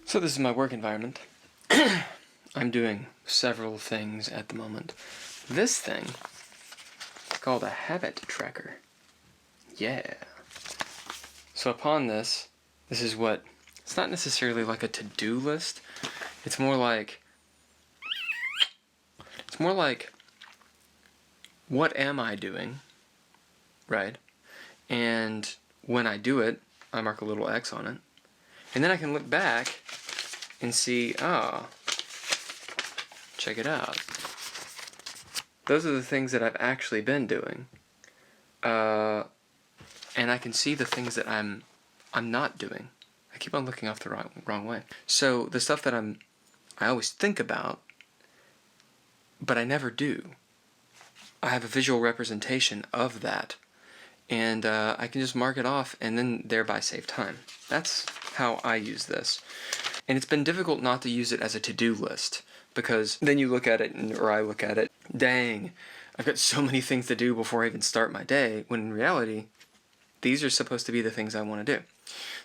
So this is my work environment. I'm doing several things at the moment. This thing is called a habit tracker. Yeah. So upon this is what, it's not necessarily like a to-do list. It's more like, what am I doing, right? And when I do it, I mark a little X on it. And then I can look back and see, check it out. Those are the things that I've actually been doing. And I can see the things that I'm not doing. I keep on looking off the wrong way. So the stuff that I always think about, but I never do. I have a visual representation of that. And I can just mark it off and then thereby save time. That's how I use this. And it's been difficult not to use it as a to-do list, because then you look at it, or I look at it, dang, I've got so many things to do before I even start my day, when in reality, these are supposed to be the things I want to do.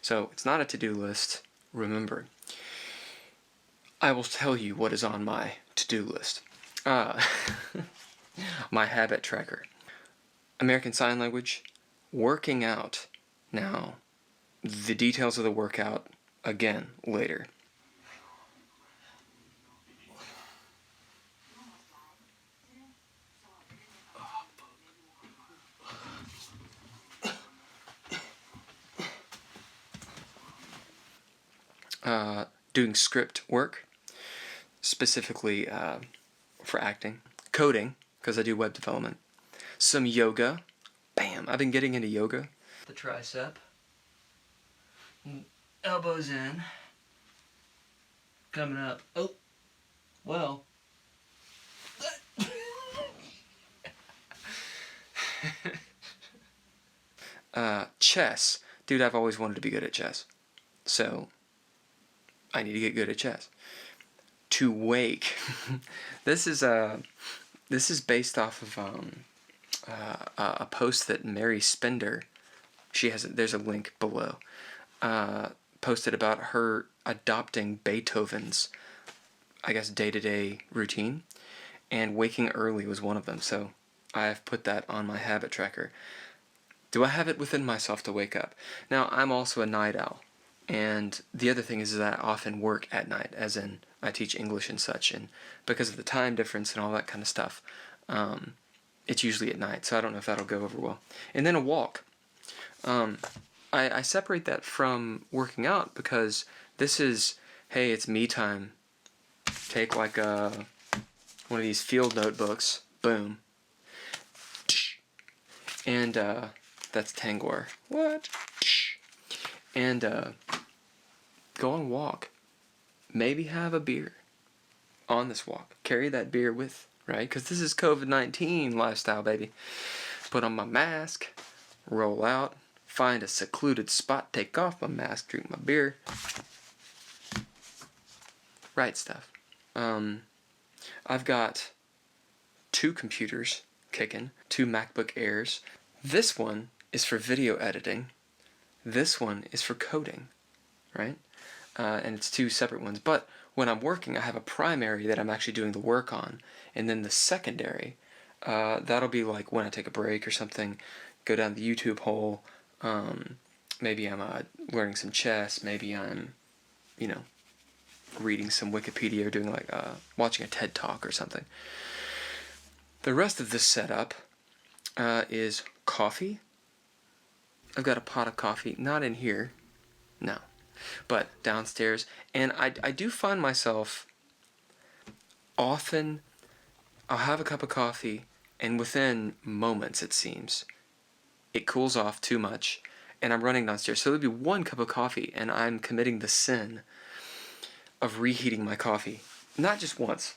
So it's not a to-do list, remember. I will tell you what is on my to-do list. My habit tracker. American Sign Language, working out. Now, the details of the workout, again, later. Doing script work, specifically for acting. Coding, because I do web development. Some yoga. Bam! I've been getting into yoga. The tricep. Elbows in. Coming up. Oh, well. Chess. Dude, I've always wanted to be good at chess. So, I need to get good at chess. To wake. This is based off of a post that Mary Spender, there's a link below, posted about her adopting Beethoven's, I guess, day-to-day routine, and waking early was one of them. So I've put that on my habit tracker. Do I have it within myself to wake up? Now, I'm also a night owl. And the other thing is that I often work at night, as in I teach English and such, and because of the time difference and all that kind of stuff, it's usually at night, so I don't know if that'll go over well. And then a walk. I separate that from working out because this is, hey, it's me time. Take like one of these field notebooks, boom, and that's Tangor. What? And go on a walk. Maybe have a beer on this walk. Carry that beer with, right? Because this is COVID-19 lifestyle, baby. Put on my mask, roll out, find a secluded spot, take off my mask, drink my beer. Right stuff. I've got 2 computers kicking, 2 MacBook Airs. This one is for video editing. This one is for coding, right? And it's 2 separate ones. But when I'm working, I have a primary that I'm actually doing the work on. And then the secondary, that'll be like when I take a break or something, go down the YouTube hole. Maybe I'm learning some chess. Maybe I'm, reading some Wikipedia or doing like watching a TED Talk or something. The rest of this setup is coffee. I've got a pot of coffee, not in here, no, but downstairs. And I do find myself often, I'll have a cup of coffee, and within moments, it seems, it cools off too much, and I'm running downstairs. So there'll be 1 cup of coffee, and I'm committing the sin of reheating my coffee. Not just once,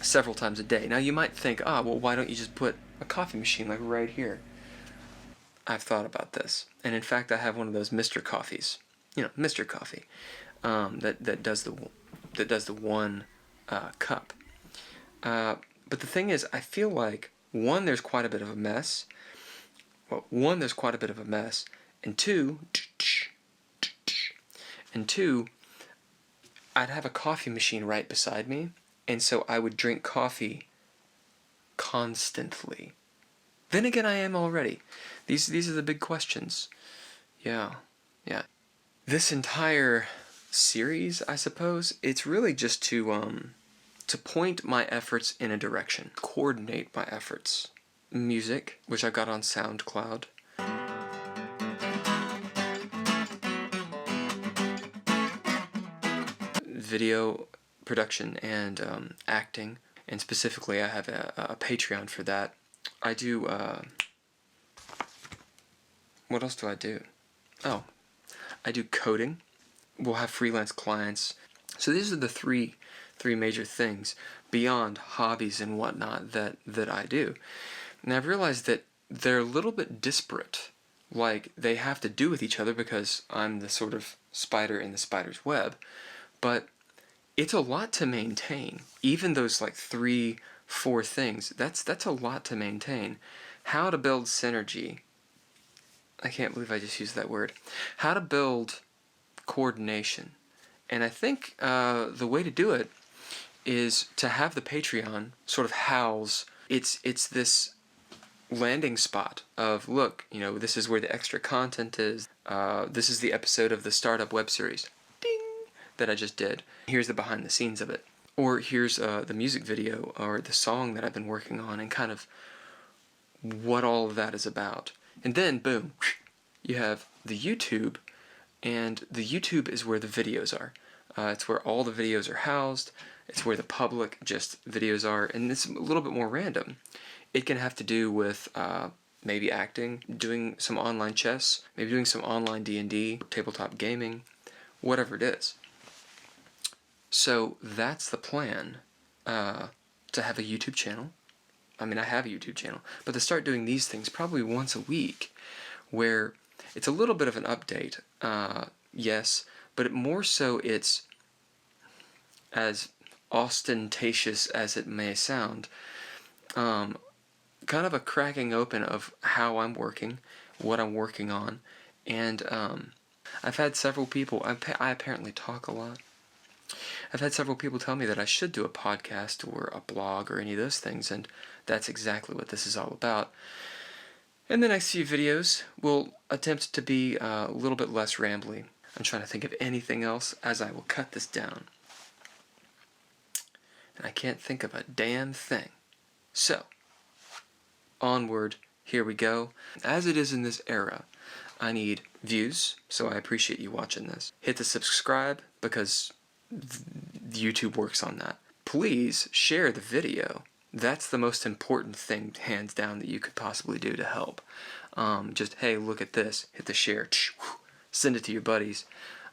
several times a day. Now you might think, well, why don't you just put a coffee machine like right here? I've thought about this, and in fact, I have one of those Mr. Coffees, Mr. Coffee, that does the 1 cup. But the thing is, I feel like there's quite a bit of a mess. Well, there's quite a bit of a mess, and two, I'd have a coffee machine right beside me, and so I would drink coffee constantly. Then again, I am already. These are the big questions. Yeah, yeah. This entire series, I suppose, it's really just to point my efforts in a direction, coordinate my efforts. Music, which I got on SoundCloud. Video production and acting, and specifically I have a Patreon for that. I do, what else do I do? Oh, I do coding. We'll have freelance clients. So these are the three major things beyond hobbies and whatnot that I do. And I've realized that they're a little bit disparate. Like, they have to do with each other because I'm the sort of spider in the spider's web. But it's a lot to maintain. Even those like 3-4 things, that's a lot to maintain. How to build synergy. I can't believe I just used that word. How to build coordination. And I think the way to do it is to have the Patreon sort of house. It's this landing spot of, look, you know, this is where the extra content is. This is the episode of the startup web series. Ding! That I just did. Here's the behind the scenes of it. Or here's the music video or the song that I've been working on and kind of what all of that is about. And then, boom, you have the YouTube, and the YouTube is where the videos are. It's where all the videos are housed. It's where the public just videos are, and it's a little bit more random. It can have to do with maybe acting, doing some online chess, maybe doing some online D&D, tabletop gaming, whatever it is. So that's the plan, to have a YouTube channel. I mean, I have a YouTube channel, but to start doing these things probably once a week, where it's a little bit of an update, yes, but more so it's, as ostentatious as it may sound, kind of a cracking open of how I'm working, what I'm working on, and I've had several people, I apparently talk a lot. I've had several people tell me that I should do a podcast or a blog or any of those things, and that's exactly what this is all about. And the next few videos will attempt to be a little bit less rambly. I'm trying to think of anything else as I will cut this down. And I can't think of a damn thing. So, onward, here we go. As it is in this era, I need views, so I appreciate you watching this. Hit the subscribe, because YouTube works on that. Please share the video. That's the most important thing, hands down, that you could possibly do to help. Just, hey, look at this. Hit the share. Send it to your buddies.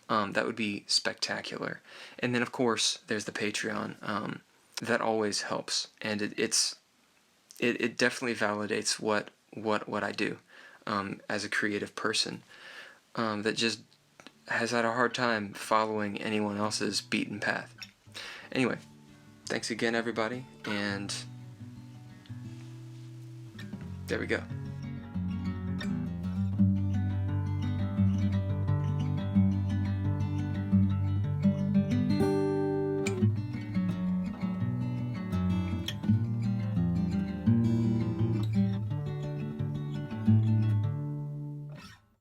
That would be spectacular. And then, of course, there's the Patreon. That always helps, and it definitely validates what I do as a creative person that just has had a hard time following anyone else's beaten path. Anyway, thanks again, everybody, and there we go.